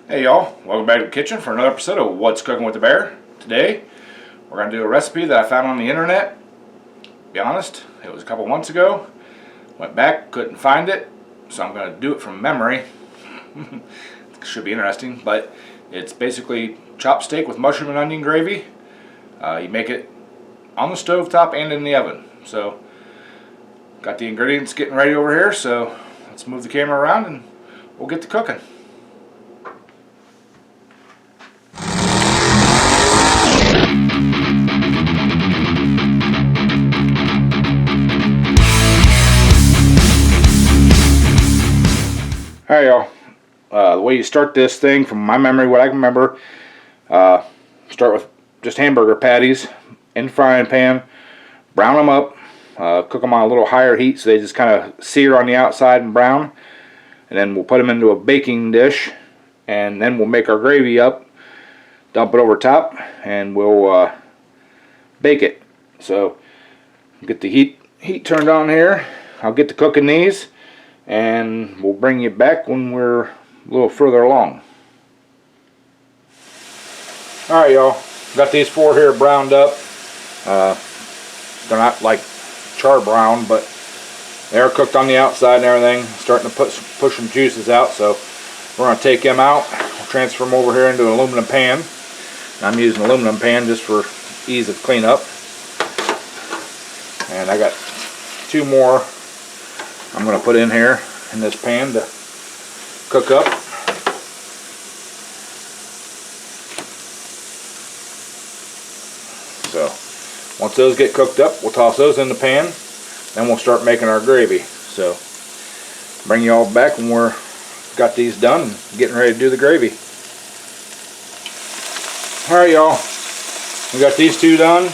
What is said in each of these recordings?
Hey y'all, welcome back to the kitchen for another episode of What's Cooking with the Bear. Today, we're going to do a recipe that I found on the internet. To be honest, it was a couple months ago. Went back, couldn't find it, so I'm going to do it from memory. It should be interesting, but it's basically chopped steak with mushroom and onion gravy. You make it on the stove top and in the oven. So, got the ingredients getting ready over here, so let's move the camera around and we'll get to cooking. Alright y'all, the way you start this thing, from my memory, what I can remember, start with just hamburger patties in the frying pan, brown them up, cook them on a little higher heat so they just kind of sear on the outside and brown, and then we'll put them into a baking dish, and then we'll make our gravy up, dump it over top, and we'll bake it. So get the heat turned on here. I'll get to cooking these, and we'll bring you back when we're a little further along. Alright y'all, got these four here browned up. They're not like char brown, but they're cooked on the outside and everything, starting to push some juices out. So we're going to take them out. We'll transfer them over here into an aluminum pan. I'm using an aluminum pan just for ease of cleanup. And I got two more I'm going to put in here in this pan to cook up. So once those get cooked up, we'll toss those in the pan, then we'll start making our gravy. So bring you all back when we're got these done and getting ready to do the gravy. Alright y'all, we got these two done.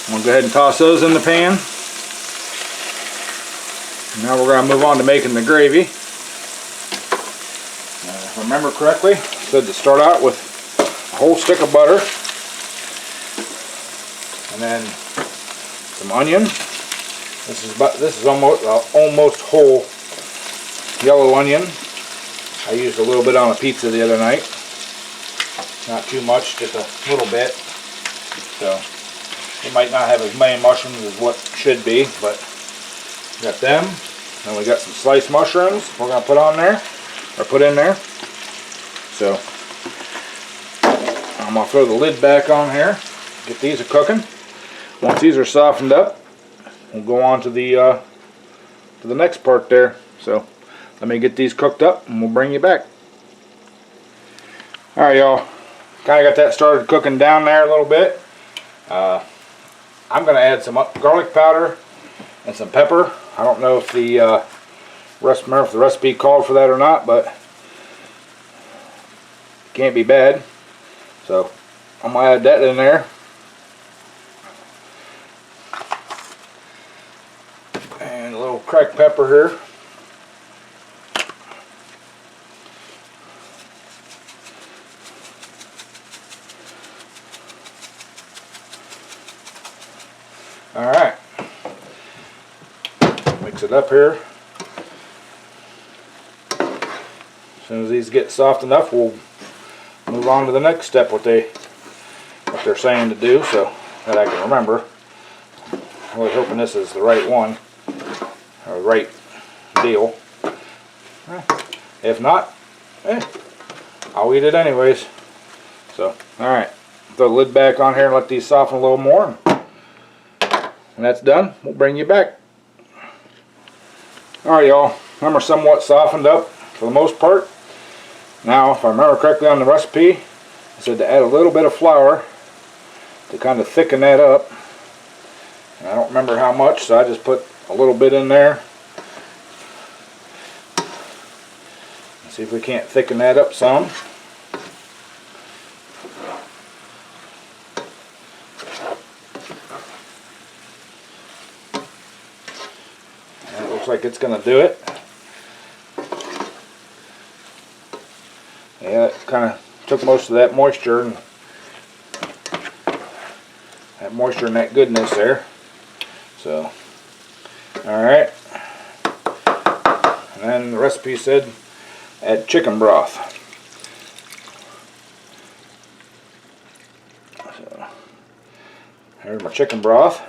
I'm going to go ahead and toss those in the pan. Now we're going to move on to making the gravy. If I remember correctly, I said to start out with a whole stick of butter, and then some onion. This is almost whole yellow onion. I used a little bit on a pizza the other night. Not too much, just a little bit. So it might not have as many mushrooms as what should be, but got them. Then we got some sliced mushrooms we're going to put on there, or put in there. So I'm going to throw the lid back on here, get these cooking. Once these are softened up, we'll go on to the next part there. So let me get these cooked up and we'll bring you back. Alright y'all, kind of got that started cooking down there a little bit. I'm going to add some garlic powder and some pepper. I don't know if the recipe called for that or not, but it can't be bad. So I'm going to add that in there. And a little cracked pepper here. Alright. Mix it up here. As soon as these get soft enough, we'll move on to the next step, what they're saying to do, so that I can remember. I'm really hoping this is the right one, or the right deal. If not, I'll eat it anyways. So, alright, throw the lid back on here and let these soften a little more. When that's done, we'll bring you back. Alright y'all, them are somewhat softened up for the most part. Now, if I remember correctly on the recipe, I said to add a little bit of flour to kind of thicken that up. And I don't remember how much, so I just put a little bit in there. Let's see if we can't thicken that up some. Looks like it's going to do it. Yeah, it kind of took most of that moisture and that goodness there. So, alright. And then the recipe said add chicken broth. There's my chicken broth.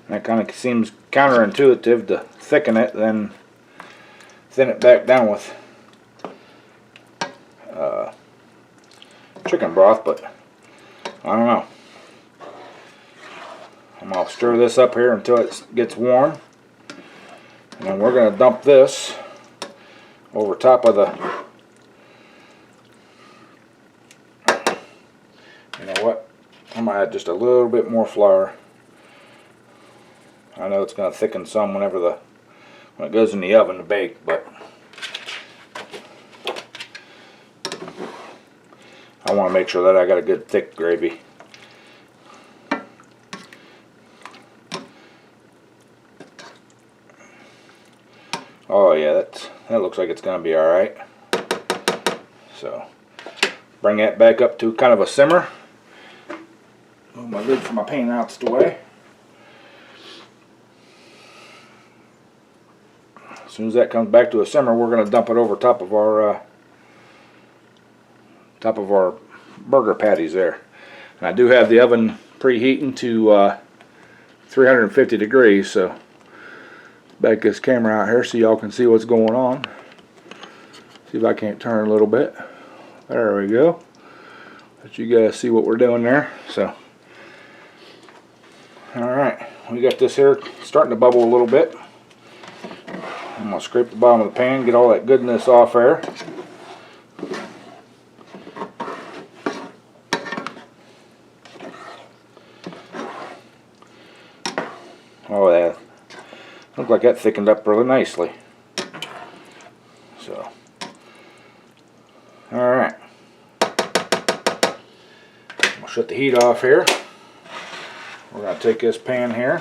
That kind of seems counterintuitive to thicken it, then thin it back down with chicken broth, but I don't know. I'm going to stir this up here until it gets warm, and then we're going to dump this over top of the, you know what, I'm going to add just a little bit more flour. I know it's going to thicken some when it goes in the oven to bake, but I want to make sure that I got a good thick gravy. Oh yeah, that looks like it's going to be alright. So bring that back up to kind of a simmer. Move my lid for my pan out the way. As soon as that comes back to a simmer, we're going to dump it over top of our burger patties there. And I do have the oven preheating to 350 degrees, so back this camera out here so y'all can see what's going on. See if I can't turn a little bit. There we go. Let you guys see what we're doing there. So, alright, we got this here starting to bubble a little bit. I'm going to scrape the bottom of the pan, get all that goodness off there. Oh yeah, looks like that thickened up really nicely. So, alright. I'll shut the heat off here. We're going to take this pan here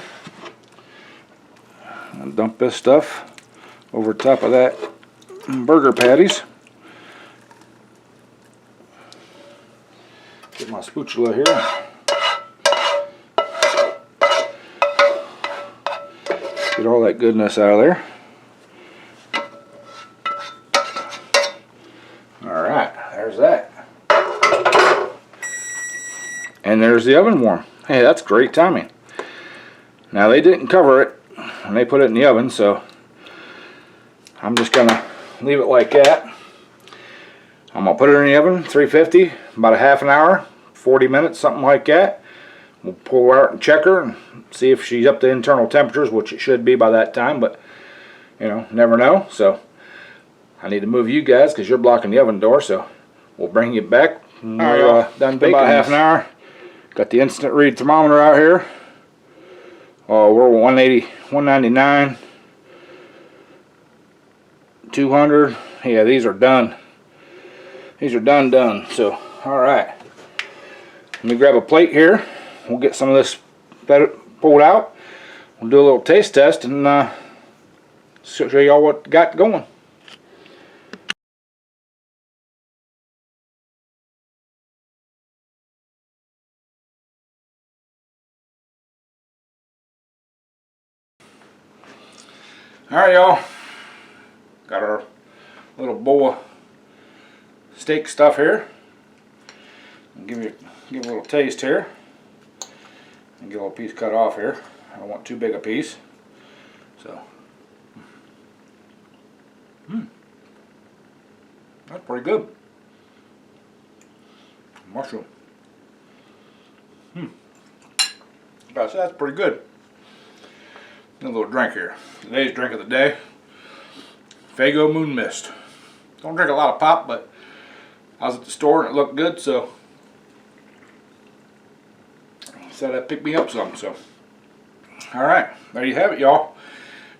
and dump this stuff over top of that burger patties. Get my spatula here. Get all that goodness out of there. Alright, there's that. And there's the oven warm. Hey, that's great timing. Now they didn't cover it and they put it in the oven, so I'm just going to leave it like that. I'm going to put it in the oven, 350, about a half an hour, 40 minutes, something like that. We'll pull her out and check her and see if she's up to internal temperatures, which it should be by that time, but, you know, never know. So I need to move you guys because you're blocking the oven door, so we'll bring you back when we're done baking. About half an hour. Got the instant read thermometer out here. Oh, we're 180, 199. 200. Yeah, these are done. These are done. So, alright. Let me grab a plate here. We'll get some of this pulled out. We'll do a little taste test and show y'all what got going. Alright, y'all. Got our little bowl of steak stuff here. I'll give it a little taste here. And get a little piece cut off here. I don't want too big a piece. So, that's pretty good. Mushroom. Gosh, that's pretty good. A little drink here. Today's drink of the day. Faygo Moon Mist. Don't drink a lot of pop, but I was at the store and it looked good, so said I'd pick me up some. So, alright, there you have it, y'all.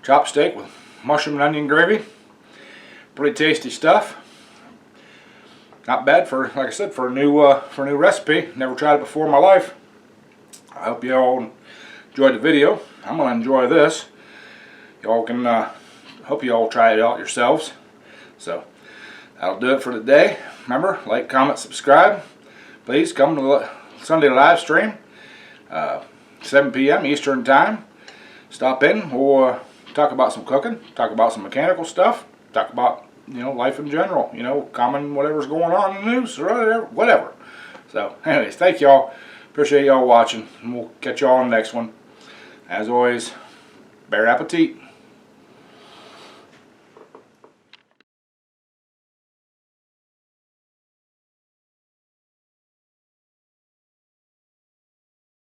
Chopped steak with mushroom and onion gravy. Pretty tasty stuff. Not bad for, like I said, for a new recipe. Never tried it before in my life. I hope you all enjoyed the video. I'm gonna enjoy this. Y'all can hope you all try it out yourselves. So that'll do it for today. Remember, like, comment, subscribe. Please come to the Sunday live stream, 7 p.m. Eastern time. Stop in. We'll talk about some cooking, talk about some mechanical stuff, talk about, you know, life in general. You know, comment whatever's going on in the news or whatever. So, anyways, thank y'all. Appreciate y'all watching. And we'll catch y'all on the next one. As always, bear appetit.